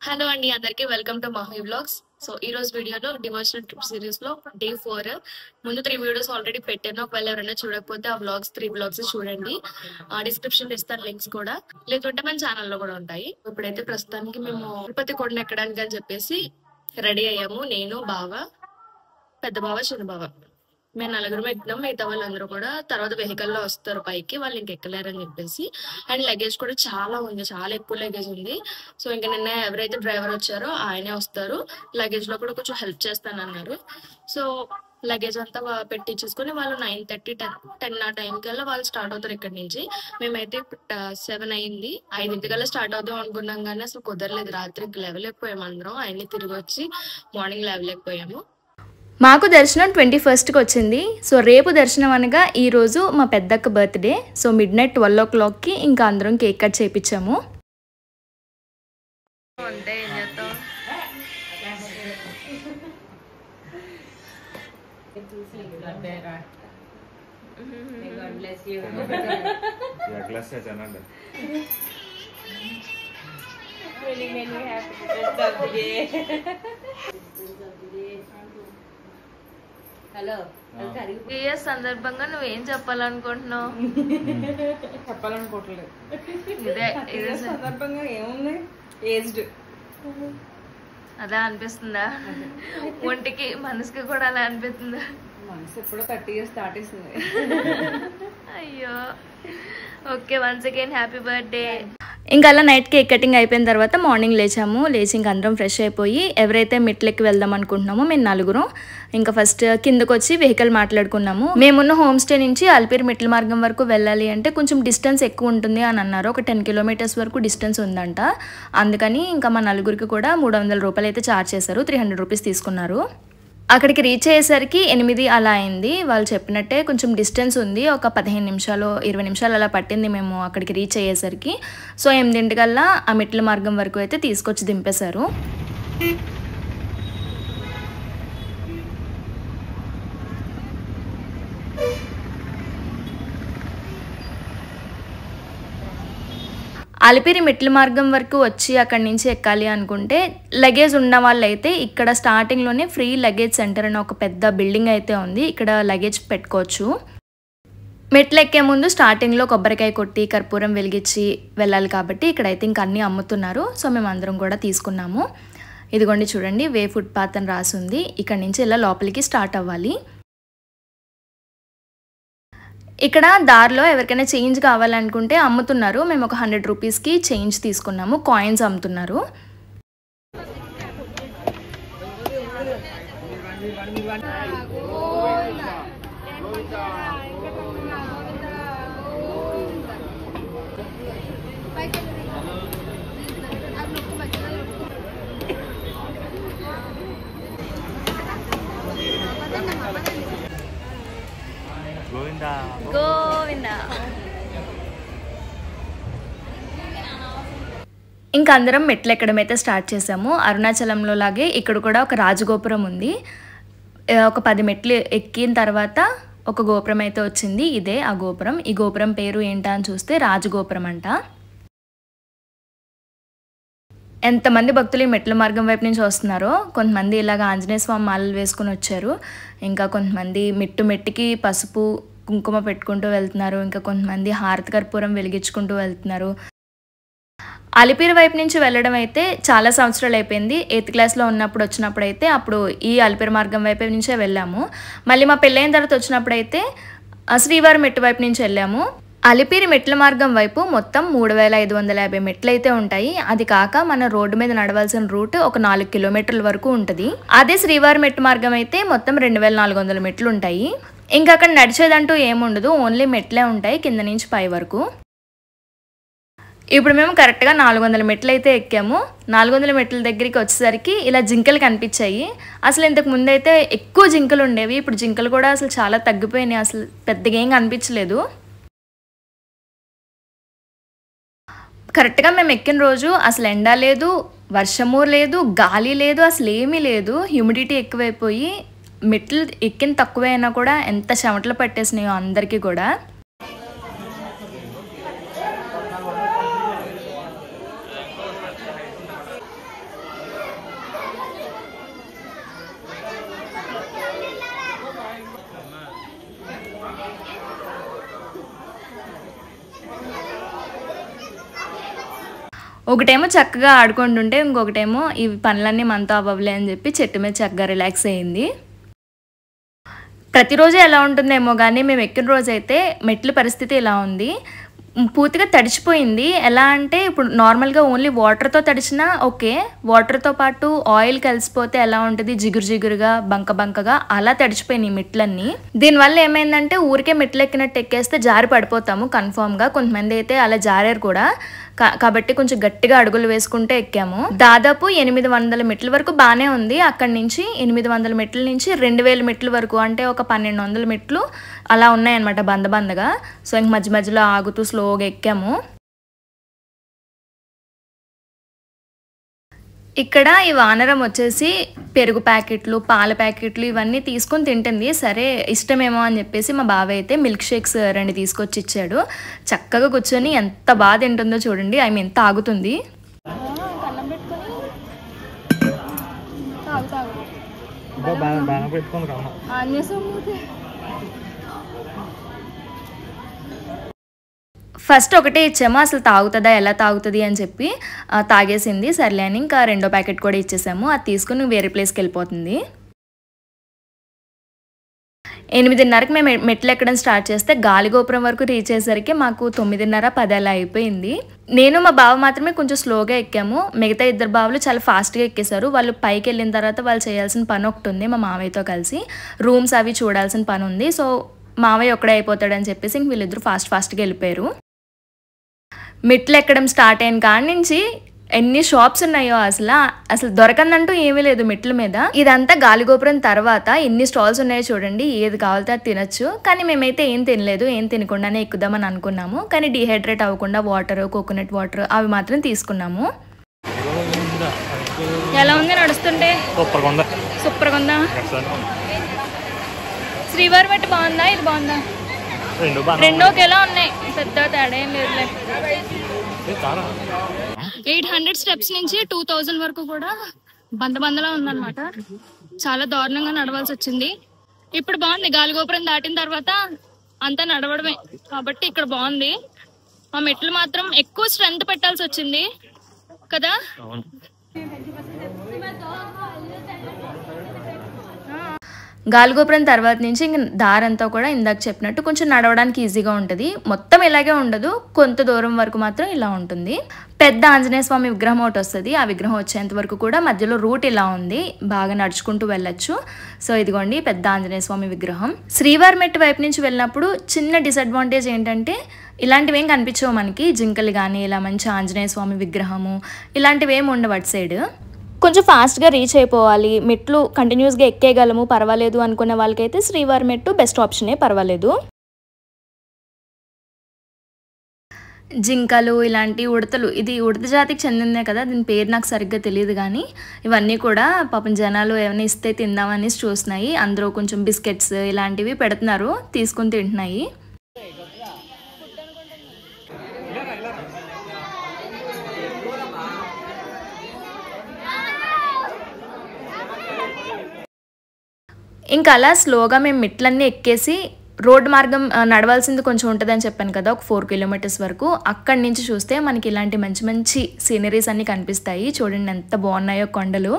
Hello అండి అందరికీ welcome to Mahi vlogs. So ఈ రోజు వీడియోలో డివోషనల్ ట్రిప్ సిరీస్ లో డే 4 ముందు 3 వీడియోస్ ఆల్రెడీ పెట్టాను. ఒకవేళ ఎవరైనా చూడకపోతే ఆ వ్లాగ్స్ 3 వ్లాగ్స్ చూడండి. డిస్క్రిప్షన్ ఇస్తాను లింక్స్ కూడా, లేకుంటే మన ఛానల్లో కూడా ఉంటాయి. ఇప్పుడైతే ప్రస్తుతానికి మేము తిరుపతి కొండ ఎక్కడానికి అని చెప్పేసి రెడీ అయ్యాము. నేను బావ, పెద్ద బావ, చిన్న బావ, మేము నలుగురు ఎక్కినాం. మిగతా వాళ్ళందరూ కూడా తర్వాత వెహికల్ లో వస్తారు పైకి, వాళ్ళు ఇంకెక్కలేరని చెప్పేసి. అండ్ లగేజ్ కూడా చాలా ఉంది, చాలా ఎక్కువ లగేజ్ ఉంది. సో ఇంకా నిన్న ఎవరైతే డ్రైవర్ వచ్చారో ఆయనే వస్తారు, లగేజ్ లో కూడా కొంచెం హెల్ప్ చేస్తానన్నారు. సో లగేజ్ అంతా పెట్టించేసుకుని వాళ్ళు 9:30 10 ఆ టైం కల్లా వాళ్ళు స్టార్ట్ అవుతారు ఇక్కడ నుంచి. మేమైతే 7 అయింది, 5 స్టార్ట్ అవుదాం అనుకున్నాం కానీ అసలు కుదరలేదు. రాత్రికి లేవలేకపోయాము అందరం. ఆయన్ని తిరిగి వచ్చి మార్నింగ్ లేవలేకపోయాము. మాకు దర్శనం 21కి వచ్చింది. సో రేపు దర్శనం అనగా ఈరోజు మా పెద్దక్క బర్త్డే. సో midnight 12 o'clockకి ఇంకా అందరం కేక్ కట్ చేయించాము. హలో సందర్భంగా నువ్వేం చెప్పాలనుకుంటున్నావు? చెప్పాలనుకోవట్లేదు. ఇదే సందర్భంగా ఏముంది, ఏజ్డ్ అలా అనిపిస్తుందా? ఒంటికి మనసుకి కూడా అలా అనిపిస్తుందా? మనసు ఎప్పుడో 30 years దాటేసింది. అయ్యో okay, once again happy birthday. ఇంకా అలా నైట్ కేక్ కటింగ్ అయిపోయిన తర్వాత మార్నింగ్ లేచి ఇంకా అందరం ఫ్రెష్ అయిపోయి ఎవరైతే మెట్లెక్కి వెళ్దాం అనుకుంటున్నామో మేము నలుగురం ఇంకా ఫస్ట్ కిందకు వచ్చి వెహికల్ మాట్లాడుకున్నాము. మేమున్న హోమ్ స్టే నుంచి అల్పిరి మెట్ల మార్గం వరకు వెళ్ళాలి అంటే కొంచెం డిస్టెన్స్ ఎక్కువ ఉంటుంది అని అన్నారు. ఒక 10 kilometers వరకు డిస్టెన్స్ ఉందంట. అందుకని ఇంకా మా నలుగురికి కూడా 300 రూపాయలు అయితే ఛార్జ్ చేశారు. 300 రూపీస్ తీసుకున్నారు. అక్కడికి రీచ్ అయ్యేసరికి 8 అలా అయింది. వాళ్ళు చెప్పినట్టే కొంచెం డిస్టెన్స్ ఉంది, ఒక 15 నిమిషాలు 20 నిమిషాలు అలా పట్టింది మేము అక్కడికి రీచ్ అయ్యేసరికి. సో 8 ఆ మెట్ల మార్గం వరకు అయితే తీసుకొచ్చి దింపేశారు. అలిపిరి మెట్ల మార్గం వరకు వచ్చి అక్కడి నుంచి ఎక్కాలి అనుకుంటే లగేజ్ ఉన్న వాళ్ళైతే ఇక్కడ స్టార్టింగ్లోనే ఫ్రీ లగేజ్ సెంటర్ అని ఒక పెద్ద బిల్డింగ్ అయితే ఉంది, ఇక్కడ లగేజ్ పెట్టుకోవచ్చు. మెట్లు ఎక్కే ముందు స్టార్టింగ్లో కొబ్బరికాయ కొట్టి కర్పూరం వెలిగించి వెళ్ళాలి కాబట్టి ఇక్కడైతే ఇంకా అన్నీ అమ్ముతున్నారు. సో మేము అందరం కూడా తీసుకున్నాము. ఇదిగోండి చూడండి, వే ఫుట్పాత్ అని రాసింది. ఇక్కడ నుంచి ఇలా లోపలికి స్టార్ట్ అవ్వాలి. ఇక్కడ దారిలో ఎవరికైనా చేంజ్ కావాలనుకుంటే అమ్ముతున్నారు. మేము ఒక 100 రూపీస్కి చేంజ్ తీసుకున్నాము. కాయిన్స్ అమ్ముతున్నారు. గోవిందా. ఇంకా అందరం మెట్లు ఎక్కడం అయితే స్టార్ట్ చేసాము. అరుణాచలంలో లాగే ఇక్కడ కూడా ఒక రాజగోపురం ఉంది. ఒక 10 మెట్లు ఎక్కిన తర్వాత ఒక గోపురం అయితే వచ్చింది. ఇదే ఆ గోపురం. ఈ గోపురం పేరు ఏంటా అని చూస్తే రాజగోపురం అంట. ఎంతమంది భక్తులు ఈ మెట్ల మార్గం వైపు నుంచి వస్తున్నారో. కొంతమంది ఇలాగ ఆంజనేయ స్వామి మాలలు వేసుకుని వచ్చారు. ఇంకా కొంతమంది మెట్టుకి పసుపు కుంకుమ పెట్టుకుంటూ వెళ్తున్నారు. ఇంకా కొంతమంది హారతి కర్పూరం వెలిగించుకుంటూ వెళ్తున్నారు. అలిపిరి వైపు నుంచి వెళ్ళడం అయితే చాలా సంవత్సరాలు అయిపోయింది. 8th క్లాస్లో ఉన్నప్పుడు వచ్చినప్పుడు అయితే అప్పుడు ఈ అలిపిరి మార్గం వైపు నుంచే వెళ్ళాము. మళ్ళీ మా పెళ్ళైన తర్వాత వచ్చినప్పుడు అయితే శ్రీవారి మెట్టు వైపు నుంచి వెళ్ళాము. అలిపిరి మెట్ల మార్గం వైపు మొత్తం 3550 మెట్లు అయితే ఉంటాయి. అది కాక మన రోడ్డు మీద నడవాల్సిన రూట్ ఒక 4 kilometerల వరకు ఉంటుంది. అదే శ్రీవారి మెట్టు మార్గం అయితే మొత్తం 2400 మెట్లు ఉంటాయి. ఇంకా అక్కడ నడిచేదంటూ ఏముండదు, ఓన్లీ మెట్లే ఉంటాయి కింద నుంచి పై వరకు. ఇప్పుడు మేము కరెక్ట్గా 400 మెట్లు అయితే ఎక్కాము. 400 మెట్ల దగ్గరికి వచ్చేసరికి ఇలా జింకలు కనిపించాయి. అసలు ఇంతకు ముందు అయితే ఎక్కువ జింకలు ఉండేవి. ఇప్పుడు జింకలు కూడా అసలు చాలా తగ్గిపోయినాయి. అసలు పెద్దగా ఏం కనిపించలేదు. కరెక్ట్గా మేము ఎక్కిన రోజు అసలు ఎండ లేదు, వర్షము లేదు, గాలి లేదు, అసలు ఏమీ లేదు. హ్యూమిడిటీ ఎక్కువైపోయి మెట్లు ఎక్కిన తక్కువైనా కూడా ఎంత చెమటలు పట్టేసినాయో అందరికీ కూడా. ఒకటేమో చక్కగా ఆడుకుంటుంటే ఇంకొకటేమో ఈ పనులన్నీ మనతో అవ్వలే అని చెప్పి చెట్టు మీద చక్కగా రిలాక్స్ అయ్యింది. ప్రతిరోజు ఎలా ఉంటుందేమో కానీ మేము ఎక్కిన రోజైతే మెట్ల పరిస్థితి ఇలా ఉంది, పూర్తిగా తడిచిపోయింది. ఎలా అంటే ఇప్పుడు నార్మల్గా ఓన్లీ వాటర్తో తడిచినా ఓకే, వాటర్తో పాటు ఆయిల్ కలిసిపోతే ఎలా ఉంటుంది, జిగురు జిగురుగా బంక బంకగా అలా తడిచిపోయినాయి మెట్లన్నీ. దీనివల్ల ఏమైందంటే ఊరికే మెట్లు ఎక్కినట్టు ఎక్కేస్తే జారి పడిపోతాము కన్ఫామ్గా. కొంతమంది అయితే అలా జారారు కూడా, కాబట్టి కొంచెం గట్టిగా అడుగులు వేసుకుంటే ఎక్కాము. దాదాపు 800 మెట్ల వరకు బాగానే ఉంది. అక్కడి నుంచి 800 మెట్ల నుంచి 2000 మెట్ల వరకు, అంటే ఒక 1200 మెట్లు అలా ఉన్నాయన్నమాట బందగా. సో ఇంక మధ్య మధ్యలో ఆగుతూ స్లోగా ఎక్కాము. ఇక్కడ ఈ వానరం వచ్చేసి పెరుగు ప్యాకెట్లు, పాల ప్యాకెట్లు ఇవన్నీ తీసుకొని తింటుంది. సరే ఇష్టమేమో అని చెప్పేసి మా బావ అయితే మిల్క్ షేక్స్ 2 తీసుకొచ్చి ఇచ్చాడు. చక్కగా కూర్చొని ఎంత బాగా తింటుందో చూడండి, ఆమె ఎంత ఆగుతుంది. ఫస్ట్ ఒకటే ఇచ్చాము, అసలు తాగుతుందా ఎలా తాగుతుంది అని చెప్పి తాగేసింది. సర్లే అని ఇంకా 2వ ప్యాకెట్ కూడా ఇచ్చేసాము. అది తీసుకుని వేరే ప్లేస్కి వెళ్ళిపోతుంది. 8:30కి మేము మెట్లు ఎక్కడం స్టార్ట్ చేస్తే గాలిగోపురం వరకు రీచ్ అయ్యేసరికి మాకు 9:30, 10 అలా అయిపోయింది. నేను మా బావ మాత్రమే కొంచెం స్లోగా ఎక్కాము. మిగతా 2 బావులు చాలా ఫాస్ట్గా ఎక్కేశారు. వాళ్ళు పైకి వెళ్ళిన తర్వాత వాళ్ళు చేయాల్సిన పని ఒకటి ఉంది, మా మావయ్యతో కలిసి రూమ్స్ అవి చూడాల్సిన పని ఉంది. సో మావయ్య ఒక్కడే అయిపోతాడని చెప్పేసి ఇంక వీళ్ళిద్దరు ఫాస్ట్గా వెళ్ళిపోయారు. మెట్లు ఎక్కడం స్టార్ట్ అయిన కాడి నుంచి ఎన్ని షాప్స్ ఉన్నాయో అసలు దొరకందంటూ ఏమీ లేదు మెట్ల మీద. ఇదంతా గాలిగోపురం తర్వాత ఎన్ని స్టాల్స్ ఉన్నాయో చూడండి, ఏది కావాలితే అది తినచ్చు. కానీ మేమైతే ఏం తినలేదు, ఏం తినకుండానే ఎక్కుదామని అనుకున్నాము. కానీ డిహైడ్రేట్ అవ్వకుండా వాటర్, కోకోనట్ వాటర్ అవి మాత్రం తీసుకున్నాము. ఎలా ఉంది నడుస్తుంటే? సూపర్గా ఉందా? శ్రీవారి మెట్టు బాగుందా, ఇది బాగుందా? రెండు ఒకేలా ఉన్నాయి, పెద్ద తేడా ఏం లేదులే. 800 స్టెప్స్ నుంచి 2000 వరకు కూడా బందలా ఉందన్నమాట. చాలా దారుణంగా నడవాల్సి వచ్చింది. ఇప్పుడు బాగుంది, గాలిగోపురం దాటిన తర్వాత అంతా నడవడమే కాబట్టి ఇక్కడ బాగుంది. ఆ మెట్లు మాత్రం ఎక్కువ స్ట్రెంత్ పెట్టాల్సి వచ్చింది కదా. గాలిగోపురం తర్వాత నుంచి ఇంక దారంతా కూడా ఇందాక చెప్పినట్టు కొంచెం నడవడానికి ఈజీగా ఉంటుంది. మొత్తం ఇలాగే ఉండదు, కొంత దూరం వరకు మాత్రం ఇలా ఉంటుంది. పెద్ద ఆంజనేయ స్వామి విగ్రహం ఒకటి వస్తుంది. ఆ విగ్రహం వచ్చేంత వరకు కూడా మధ్యలో రూట్ ఇలా ఉంది, బాగా నడుచుకుంటూ వెళ్ళొచ్చు. సో ఇదిగోండి పెద్ద ఆంజనేయ స్వామి విగ్రహం. శ్రీవారి మెట్టు వైపు నుంచి వెళ్ళినప్పుడు చిన్న డిసడ్వాంటేజ్ ఏంటంటే ఇలాంటివి ఏం కనిపించవు మనకి, జింకలు కానీ ఇలా మంచి ఆంజనేయ స్వామి విగ్రహము ఇలాంటివి ఏమి ఉండవు అటు సైడ్. కొంచెం ఫాస్ట్గా రీచ్ అయిపోవాలి, మెట్లు కంటిన్యూస్గా ఎక్కేయగలము పర్వాలేదు అనుకునే వాళ్ళకైతే శ్రీవారి మెట్టు బెస్ట్ ఆప్షనే, పర్వాలేదు. జింకలు ఇలాంటి ఉడతలు, ఇది ఉడత జాతికి చెందిందే కదా, దీని పేరు నాకు సరిగ్గా తెలియదు. కానీ ఇవన్నీ కూడా పాపం జనాలు ఏమైనా ఇస్తే తిందామని చూస్తున్నాయి. అందులో కొంచెం బిస్కెట్స్ ఇలాంటివి పెడుతున్నారు, తీసుకుని తింటున్నాయి. ఇంకా అలా స్లోగా మేము మెట్లన్నీ ఎక్కేసి రోడ్ మార్గం నడవాల్సింది కొంచెం ఉంటుందని చెప్పాను కదా, ఒక 4 కిలోమీటర్స్ వరకు. అక్కడి నుంచి చూస్తే మనకి ఇలాంటి మంచి మంచి సీనరీస్ అన్నీ కనిపిస్తాయి. చూడండి ఎంత బాగున్నాయో కొండలు.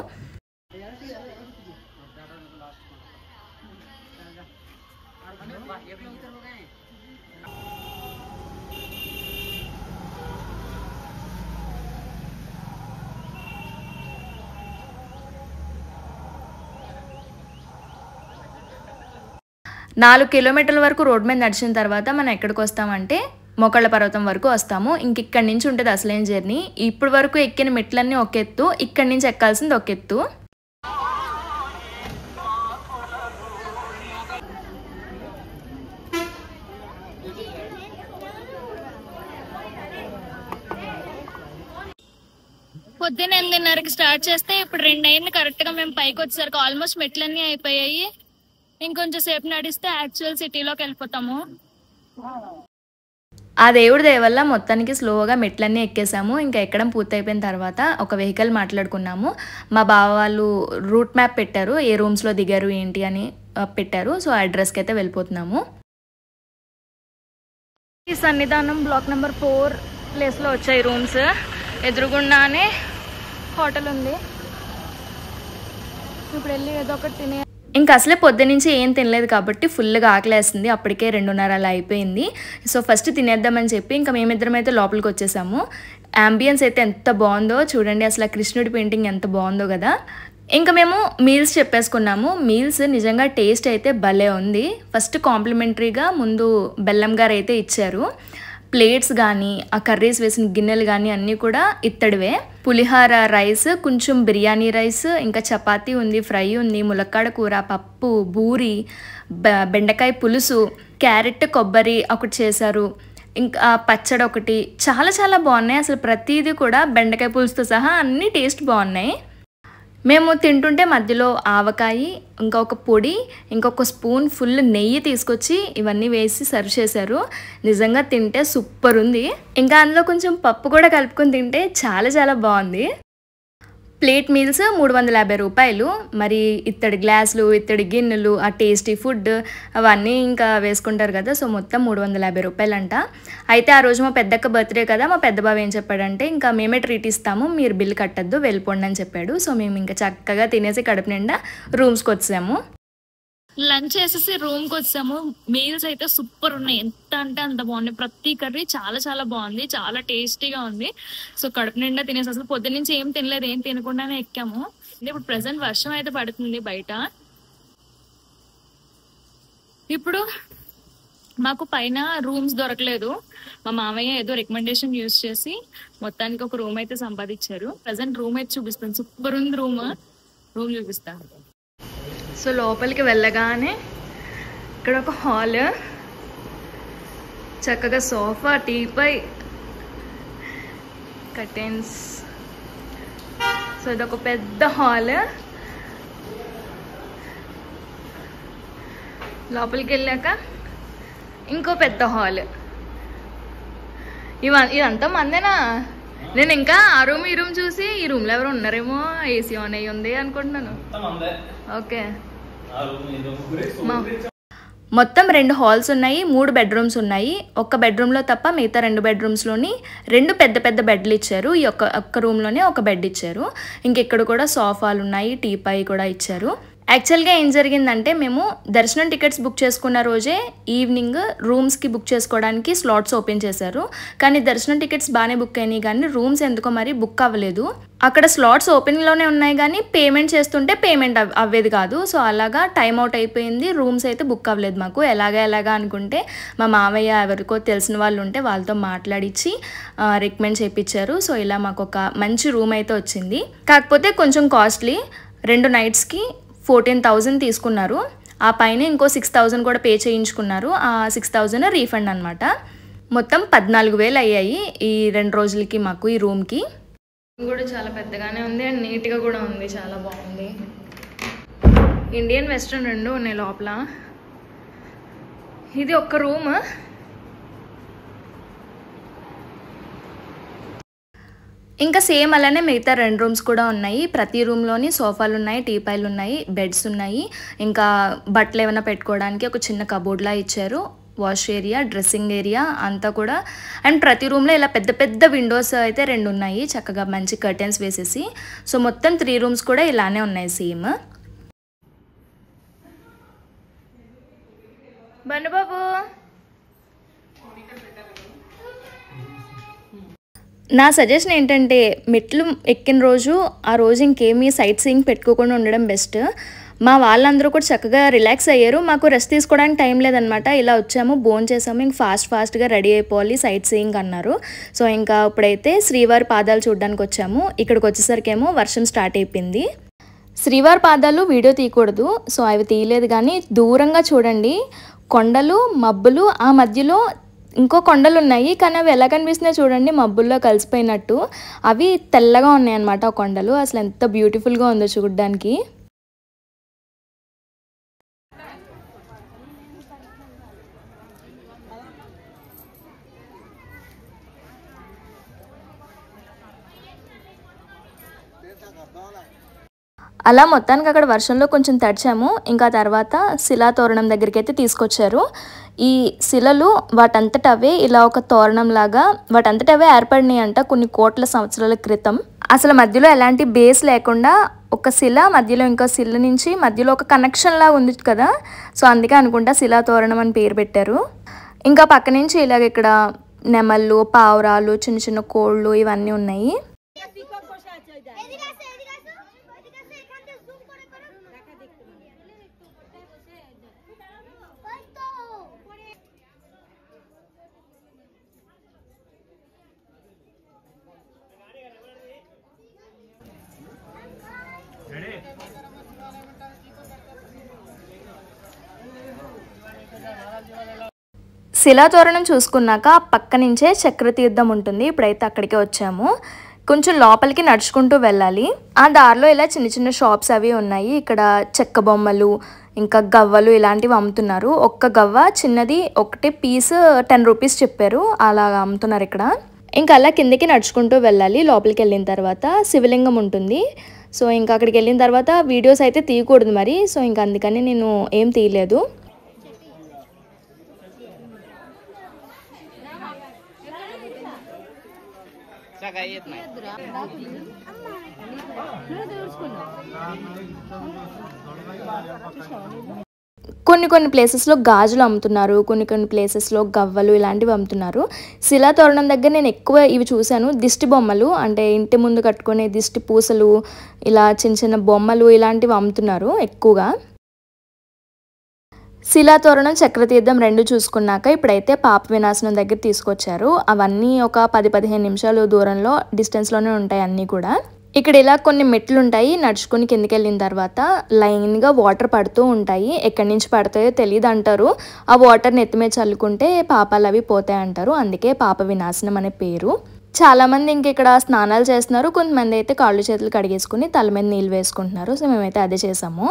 నాలుగు కిలోమీటర్ల వరకు రోడ్ మీద నడిచిన తర్వాత మనం ఎక్కడికి వస్తామంటే మొక్కళ్ళ పర్వతం వరకు వస్తాము. ఇంక ఇక్కడి నుంచి ఉంటుంది అసలైన జర్నీ. ఇప్పటి వరకు ఎక్కిన మెట్లన్నీ ఒక ఎత్తు, ఇక్కడి నుంచి ఎక్కాల్సింది ఒక ఎత్తు. పొద్దున్న 8:30కి స్టార్ట్ చేస్తే ఇప్పుడు 2 అయింది కరెక్ట్గా. మేము పైకి వచ్చేసరికి ఆల్మోస్ట్ మెట్లన్నీ అయిపోయాయి. ఇంకొంచెం సేపు నడిస్తే యాక్చువల్ సిటీలోకి వెళ్ళిపోతాము. ఆ దేవుడి దయ వల్ల మొత్తానికి స్లోగా మెట్లన్నీ ఎక్కేసాము. ఇంకా ఎక్కడం పూర్తయిపోయిన తర్వాత ఒక వెహికల్ మాట్లాడుకున్నాము. మా బావ వాళ్ళు రూట్ మ్యాప్ పెట్టారు, ఏ రూమ్స్లో దిగారు ఏంటి అని పెట్టారు. సో అడ్రస్కి అయితే వెళ్ళిపోతున్నాము. ఈ సన్నిధానం బ్లాక్ నెంబర్ 4 ప్లేస్లో వచ్చాయి రూమ్స్. ఎదురుగుండానే హోటల్ ఉంది. ఇప్పుడు వెళ్ళి ఏదో ఒకటి తినే. ఇంకా అసలే పొద్దునుంచి ఏం తినలేదు కాబట్టి ఫుల్గా ఆకలేస్తుంది. అప్పటికే 2:30 అలా అయిపోయింది. సో ఫస్ట్ తినేద్దామని చెప్పి ఇంకా మేమిద్దరం అయితే లోపలికి వచ్చేసాము. అంబియన్స్ అయితే ఎంత బాగుందో చూడండి. అసలు ఆ కృష్ణుడి పెయింటింగ్ ఎంత బాగుందో కదా. ఇంకా మేము మీల్స్ చెప్పేసుకున్నాము. మీల్స్ నిజంగా టేస్ట్ అయితే భలే ఉంది. ఫస్ట్ కాంప్లిమెంటరీగా ముందు బెల్లం గారు అయితే ఇచ్చారు. ప్లేట్స్ కానీ ఆ కర్రీస్ వేసిన గిన్నెలు కానీ అన్నీ కూడా ఇత్తడివే. పులిహార రైస్, కొంచెం బిర్యానీ రైస్, ఇంకా చపాతీ ఉంది, ఫ్రై ఉంది, ములక్కాడ కూర, పప్పు, బూరి, బెండకాయ పులుసు, క్యారెట్ కొబ్బరి ఒకటి చేశారు. ఇంకా పచ్చడి ఒకటి. చాలా చాలా బాగున్నాయి. అసలు ప్రతిదీ కూడా బెండకాయ పులుసుతో సహా అన్నీ టేస్ట్ బాగున్నాయి. మేము తింటుంటే మధ్యలో ఆవకాయ, ఇంకొక పొడి, ఇంకొక స్పూన్ ఫుల్ నెయ్యి తీసుకొచ్చి ఇవన్నీ వేసి సర్వ్ చేశారు. నిజంగా తింటే సూపర్ ఉంది. ఇంకా అందులో కొంచెం పప్పు కూడా కలుపుకొని తింటే చాలా చాలా బాగుంది. ప్లేట్ మీల్స్ 350 రూపాయలు. మరి ఇత్తడి గ్లాసులు, ఇత్తడి గిన్నెలు, ఆ టేస్టీ ఫుడ్ అవన్నీ ఇంకా వేసుకుంటారు కదా. సో మొత్తం 350 రూపాయలంట. అయితే ఆ రోజు మా పెద్దక్క బర్త్డే కదా. మా పెద్ద బావ ఏం చెప్పాడంటే ఇంకా మేమే ట్రీట్ ఇస్తాము, మీరు బిల్ కట్టద్దు, వెళ్ళిపోండి అని చెప్పాడు. సో మేము ఇంకా చక్కగా తినేసి కడుపు నిండా రూమ్స్కి వచ్చాము. లంచ్ చేసేసి రూమ్కి వచ్చాము. మీల్స్ అయితే సూపర్ ఉన్నాయి. ఎంత అంటే అంత బాగున్నాయి. ప్రతి కర్రీ చాలా చాలా బాగుంది. చాలా టేస్టీగా ఉంది. సో కడుపు నిండా తినేసి అసలు పొద్దున్న నుంచి ఏం తినలేదు. ఏం తినకుండానే ఎక్కాము. ఇప్పుడు ప్రెసెంట్ వర్షం అయితే పడుతుంది బయట. ఇప్పుడు మాకు పైన రూమ్స్ దొరకలేదు. మా మామయ్య ఏదో రికమెండేషన్ యూజ్ చేసి మొత్తానికి ఒక రూమ్ అయితే సంపాదించారు. ప్రెసెంట్ రూమ్ అయితే చూపిస్తాను. సూపర్ ఉంది రూమ్ చూపిస్తాను. సో లోపలికి వెళ్ళగానే ఇక్కడ ఒక హాల్, చక్కగా సోఫా, టీపై, కర్టెన్స్. సో ఇదొక పెద్ద హాల్. లోపలికి వెళ్ళాక ఇంకో పెద్ద హాల్. ఇదంతా మందేనా? నేను ఇంకా ఆ రూమ్ ఈ రూమ్ చూసి ఈ రూమ్లో ఎవరు ఉన్నారేమో, ఏసీ ఆన్ అయ్యి ఉంది అనుకుంటున్నాను. ఓకే, మొత్తం 2 హాల్స్ ఉన్నాయి, 3 బెడ్రూమ్స్ ఉన్నాయి. ఒక్క బెడ్రూమ్లో తప్ప మిగతా 2 బెడ్రూమ్స్లోని 2 పెద్ద పెద్ద బెడ్లు ఇచ్చారు. ఈ ఒక్క రూమ్లోనే ఒక బెడ్ ఇచ్చారు. ఇంకెక్కడ కూడా సోఫాలు ఉన్నాయి, టీపై కూడా ఇచ్చారు. యాక్చువల్గా ఏం జరిగిందంటే మేము దర్శనం టికెట్స్ బుక్ చేసుకున్న రోజే ఈవినింగ్ రూమ్స్కి బుక్ చేసుకోవడానికి స్లాట్స్ ఓపెన్ చేశారు. కానీ దర్శనం టికెట్స్ బాగానే బుక్ అయినాయి కానీ రూమ్స్ ఎందుకో మరి బుక్ అవ్వలేదు. అక్కడ స్లాట్స్ ఓపెన్లోనే ఉన్నాయి కానీ పేమెంట్ చేస్తుంటే పేమెంట్ అవ్వేది కాదు. సో అలాగా టైం అవుట్ అయిపోయింది. రూమ్స్ అయితే బుక్ అవ్వలేదు మాకు. ఎలాగా అనుకుంటే మా మావయ్య ఎవరికో తెలిసిన వాళ్ళు ఉంటే వాళ్ళతో మాట్లాడించి రికమెండ్ చేయించారు. సో ఇలా మాకు ఒక మంచి రూమ్ అయితే వచ్చింది. కాకపోతే కొంచెం కాస్ట్లీ. 2 నైట్స్కి 14,000 తీసుకున్నారు. ఆ పైన ఇంకో 6,000 కూడా పే చేయించుకున్నారు. ఆ 6,000 రీఫండ్ అనమాట. మొత్తం 14,000 అయ్యాయి ఈ 2 రోజులకి మాకు ఈ రూమ్కి. కూడా చాలా పెద్దగానే ఉంది అండ్ నీట్గా కూడా ఉంది. చాలా బాగుంది. ఇండియన్ వెస్ట్రన్ 2 ఉన్నాయి లోపల. ఇది ఒక్క రూమ్. ఇంకా సేమ్ అలానే మిగతా 2 రూమ్స్ కూడా ఉన్నాయి. ప్రతి రూమ్లోని సోఫాలు ఉన్నాయి, టీపాయిలు ఉన్నాయి, బెడ్స్ ఉన్నాయి. ఇంకా బట్టలు ఏమైనా పెట్టుకోవడానికి ఒక చిన్న కబోర్డ్లా ఇచ్చారు. వాష్ ఏరియా, డ్రెస్సింగ్ ఏరియా అంతా కూడా. అండ్ ప్రతి రూమ్లో ఇలా పెద్ద పెద్ద విండోస్ అయితే 2 ఉన్నాయి. చక్కగా మంచి కర్టెన్స్ వేసేసి. సో మొత్తం 3 రూమ్స్ కూడా ఇలానే ఉన్నాయి సేమ్. బండుబాబు, నా సజెషన్ ఏంటంటే మెట్లు ఎక్కిన రోజు ఆ రోజు ఇంకేమీ సైట్ సీయింగ్ పెట్టుకోకుండా ఉండడం బెస్ట్. మా వాళ్ళందరూ కూడా చక్కగా రిలాక్స్ అయ్యారు. మాకు రెస్ట్ తీసుకోవడానికి టైం లేదనమాట. ఇలా వచ్చాము, భోజనం చేసాము, ఇంక ఫాస్ట్గా రెడీ అయిపోవాలి, సైట్ సీయింగ్ అన్నారు. సో ఇంకా ఇప్పుడైతే శ్రీవారి పాదాలు చూడడానికి వచ్చాము. ఇక్కడికి వచ్చేసరికేమో వర్షం స్టార్ట్ అయిపోయింది. శ్రీవారి పాదాలు వీడియో తీయకూడదు, సో అవి తీయలేదు. కానీ దూరంగా చూడండి, కొండలు, మబ్బులు, ఆ మధ్యలో ఇంకో కొండలు ఉన్నాయి. కానీ అవి ఎలా కనిపిస్తున్నాయి చూడండి, మబ్బుల్లో కలిసిపోయినట్టు. అవి తెల్లగా ఉన్నాయి అన్నమాట ఆ కొండలు. అసలు ఎంత బ్యూటిఫుల్గా ఉందో చూడడానికి. అలా మొత్తానికి అక్కడ వర్షంలో కొంచెం తడిచాము. ఇంకా తర్వాత శిలా తోరణం దగ్గరికి అయితే తీసుకొచ్చారు. ఈ శిలలు వాటంతట అవే ఇలా ఒక తోరణం లాగా వాటంతట అవే ఏర్పడినాయి అంట కొన్ని కోట్ల సంవత్సరాల క్రితం. అసలు మధ్యలో ఎలాంటి బేస్ లేకుండా ఒక శిల మధ్యలో ఇంకో శిల నుంచి మధ్యలో ఒక కనెక్షన్ లా ఉంది కదా, సో అందుకే అనుకుంటా శిలా తోరణం అని పేరు పెట్టారు. ఇంకా పక్క నుంచి ఇలాగ ఇక్కడ నెమళ్ళు, పావురాలు, చిన్న చిన్న కోళ్ళు ఇవన్నీ ఉన్నాయి. శిలాతోరణం చూసుకున్నాక పక్క నుంచే చక్రతీర్థం ఉంటుంది. ఇప్పుడైతే అక్కడికే వచ్చాము. కొంచెం లోపలికి నడుచుకుంటూ వెళ్ళాలి. ఆ దారిలో ఇలా చిన్న చిన్న షాప్స్ అవి ఉన్నాయి. ఇక్కడ చెక్క బొమ్మలు ఇంకా గవ్వలు ఇలాంటివి అమ్ముతున్నారు. ఒక్క గవ్వ చిన్నది ఒకటి పీస్ 10 రూపీస్ చెప్పారు, అలా అమ్ముతున్నారు ఇక్కడ. ఇంకా అలా కిందకి నడుచుకుంటూ వెళ్ళాలి. లోపలికి వెళ్ళిన తర్వాత శివలింగం ఉంటుంది. సో ఇంకా అక్కడికి వెళ్ళిన తర్వాత వీడియోస్ అయితే తీయకూడదు మరి, సో ఇంకా అందుకని నేను ఏం తీయలేదు. కొన్ని ప్లేసెస్లో గాజులు అమ్ముతున్నారు, కొన్ని ప్లేసెస్లో గవ్వలు ఇలాంటివి అమ్ముతున్నారు. శిలాతోరణం దగ్గర నేను ఎక్కువ ఇవి చూశాను, దిష్టి బొమ్మలు, అంటే ఇంటి ముందు కట్టుకునే దిష్టి పూసలు, ఇలా చిన్న చిన్న బొమ్మలు ఇలాంటివి అమ్ముతున్నారు ఎక్కువగా. శిలాతోరణం చక్రతీర్థం రెండు చూసుకున్నాక ఇప్పుడైతే పాప వినాశనం దగ్గర తీసుకొచ్చారు. అవన్నీ ఒక 10-15 నిమిషాలు దూరంలో డిస్టెన్స్లోనే ఉంటాయి అన్నీ కూడా. ఇక్కడ ఇలా కొన్ని మెట్లు ఉంటాయి. నడుచుకుని కిందకి వెళ్ళిన తర్వాత లైన్గా వాటర్ పడుతూ ఉంటాయి. ఎక్కడి నుంచి పడతాయో తెలియదు అంటారు. ఆ వాటర్ని ఎత్తిమే చల్లుకుంటే పాపాలు అవి పోతాయి అంటారు. అందుకే పాప వినాశనం అనే పేరు. చాలామంది ఇంక ఇక్కడ స్నానాలు చేస్తున్నారు. కొంతమంది అయితే కాళ్ళు చేతులు కడిగేసుకుని తల మీద నీళ్ళు వేసుకుంటున్నారు. సో మేమైతే అదే చేసాము.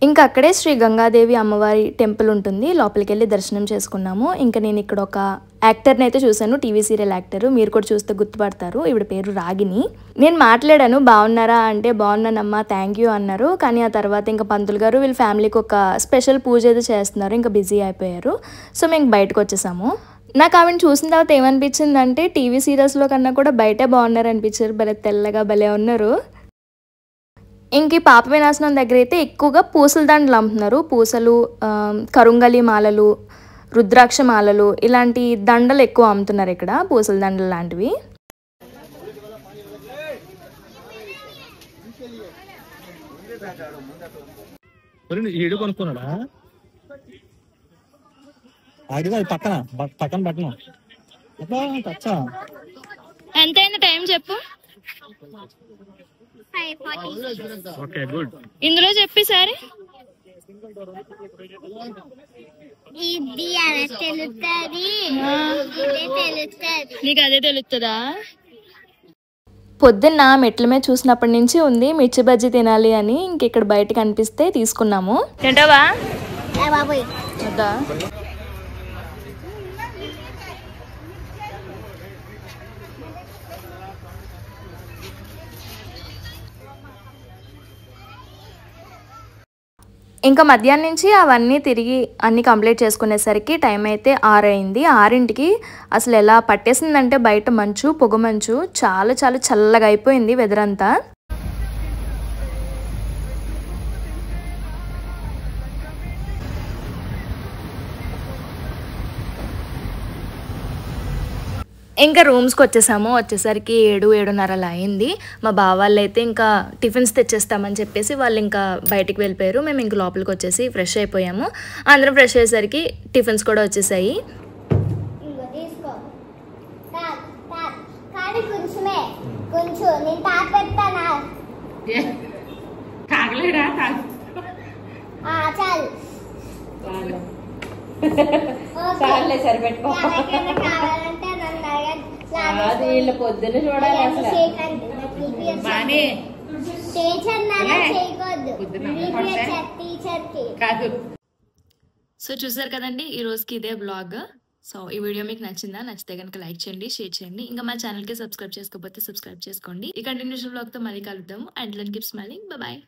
ఇంకా అక్కడే శ్రీ గంగాదేవి అమ్మవారి టెంపుల్ ఉంటుంది. లోపలికి వెళ్ళి దర్శనం చేసుకున్నాము. ఇంకా నేను ఇక్కడ ఒక యాక్టర్ని అయితే చూశాను, టీవీ సీరియల్ యాక్టర్. మీరు కూడా చూస్తే గుర్తుపడతారు. ఈవిడ పేరు రాగిని. నేను మాట్లాడాను బాగున్నారా అంటే బాగున్నానమ్మా థ్యాంక్ యూ అన్నారు. కానీ ఆ తర్వాత ఇంకా పంతులు గారు వీళ్ళ ఫ్యామిలీకి ఒక స్పెషల్ పూజ అయితే చేస్తున్నారు. ఇంకా బిజీ అయిపోయారు. సో మేము బయటకు వచ్చేసాము. నాకు ఆవిడని చూసిన తర్వాత ఏమనిపించింది అంటే టీవీ సీరియల్స్లో కన్నా కూడా బయటే బాగున్నారు అనిపించారు. భలే తెల్లగా భలే ఉన్నారు. ఇంక ఈ పాప వినాశనం దగ్గర అయితే ఎక్కువగా పూసల దండలు అమ్ముతున్నారు. పూసలు, కరుంగలి మాలలు, రుద్రాక్ష మాలలు ఇలాంటి దండలు ఎక్కువ అమ్ముతున్నారు ఇక్కడ, పూసల దండలు లాంటివి. ఎంతైంది టైం చెప్పు. ఇందులో చెప్పి సరే నీకు అదే తెలుస్తుందా? పొద్దున్న మెట్ల మీద చూసినప్పటి నుంచి ఉంది మిర్చి బజ్జీ తినాలి అని. ఇంక ఇక్కడ బయట కనిపిస్తే తీసుకున్నాము. తింటావా? ఇంకా మధ్యాహ్నం నుంచి అవన్నీ తిరిగి అన్నీ కంప్లీట్ చేసుకునేసరికి టైం అయితే 6 అయింది. 6ంటికి అసలు ఎలా పట్టేసిందంటే బయట మంచు, పొగ మంచు, చాలా చాలా చల్లగా అయిపోయింది వెదర్ అంతా. ఇంకా రూమ్స్కి వచ్చేసాము. వచ్చేసరికి 7-7:30 అలా అయింది. మా బావ వాళ్ళు అయితే ఇంకా టిఫిన్స్ తెచ్చేస్తామని చెప్పేసి వాళ్ళు ఇంకా బయటికి వెళ్ళిపోయారు. మేము ఇంక లోపలికి వచ్చేసి ఫ్రెష్ అయిపోయాము. అందరం ఫ్రెష్ అయ్యేసరికి టిఫిన్స్ కూడా వచ్చేసాయి. సరిపెట్టుకో. వీళ్ళు పొద్దున్న చూడాలి అసలు. సో చూసారు కదండి, ఈ రోజుకి ఇదే బ్లాగ్. సో ఈ వీడియో మీకు నచ్చిందా? నచ్చితే కనుక లైక్ చేయండి, షేర్ చేయండి. ఇంకా మా ఛానల్కి సబ్స్క్రైబ్ చేసుకోకపోతే సబ్స్క్రైబ్ చేసుకోండి. ఈ కంటిన్యూషన్ బ్లాగ్తో మళ్ళీ కలుద్దాము. And keep smiling. బాయ్.